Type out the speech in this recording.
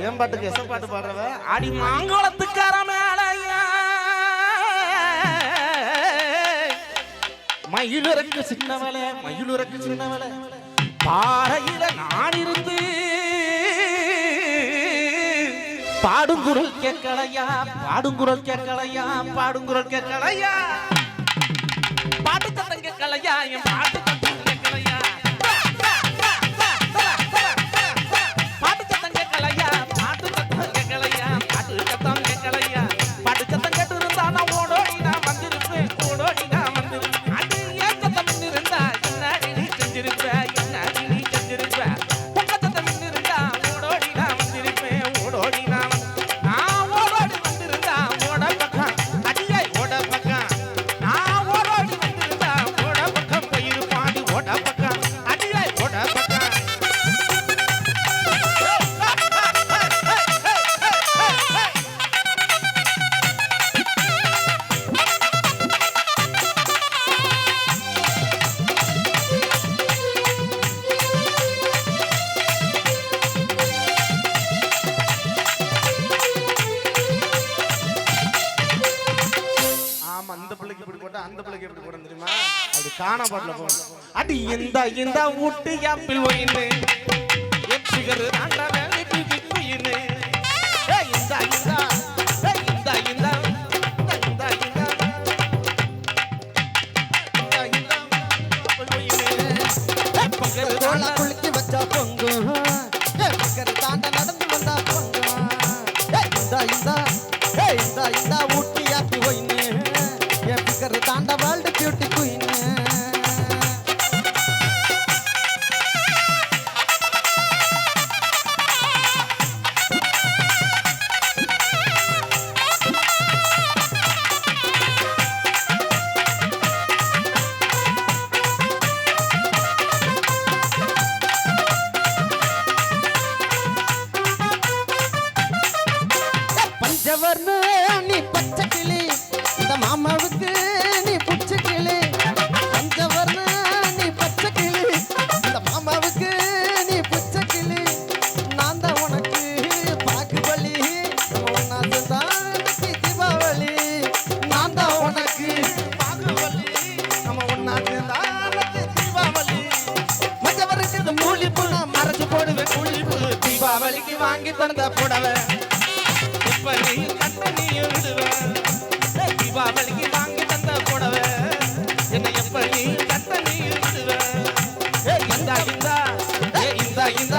வேம்பாட்டுக்கு எச பாட்டு பாடுறவ ஆடி மாங்குளத்துக்கார மேலையா மயிலுறக்கு சின்னவளை பாறையில நான் இருந்து பாடுங்குரல் கேட்கலையா பாட்டு சத்தம் கேட்கலையா என் பாட்டு சத்தம் கேட்கலையா பாட்டு சத்தம் கேட்கலையா பாட்டு சத்தம் கேட்கலையா பாட்டு சத்தம் கேட்டு இருந்தா நான் ஓடோடி நான் வந்திருப்பேன் அது ஏன் சத்தம் இருந்தா என்ன நீ செஞ்சிருப்ப உங்க சத்தம் இருந்தா ஓடோடி நான் வந்திருப்பேன் நான் ஓடோடி வந்திருந்தா ஓட பக்கம் அடியை ஓட பக்கம் நான் ஓடோடி வந்திருந்தா ஓட பக்கம் போயிருப்பாடி ஓட பக்கம் அடியை ஓட பக்கம் அந்த பிள்ளைக்கு இப்படி போட்டா அந்த பிள்ளைக்கு எப்படி போட தெரியுமா அது காண பாட்டுல போகணும் அடி இந்த ஊட்டு ஆப்பிள் ஒயின்னு எப்பிகர் ஆண்டா வேலைக்கு விக்குயின்னு குளிச்சு வச்சா பொங்கு தாண்ட நடந்து வந்தா பொங்கு இந்த ஊட்டி ஆப்பி ஒயின்னு எப்பிகர் தாண்ட வேர்ல்டு பியூட்டி குயின் பஞ்சவர்ண நீ பச்சை கிளி இந்த மாமாவுக்கு நீ புச்ச கிளி பஞ்சவர்ண நீ பச்சை கிளி இந்த மாமாவுக்கு நீ புச்ச கிளி நான் தான் உனக்கு பாகுபலி ஒன்னாதான் தீபாவளி நான் தான் உனக்கு பாகுபலி நம்ம ஒன்னாதான் தீபாவளி மஞ்சவருக்கு மூலிப்பு நான் மறைச்சு போடுவேன் மூலிப்பு தீபாவளிக்கு வாங்கி தந்த புடவை தீபாவளிக்கு வாங்கி தந்த புடவை என்னை எப்படி கட்ட நீ விடுவ இந்த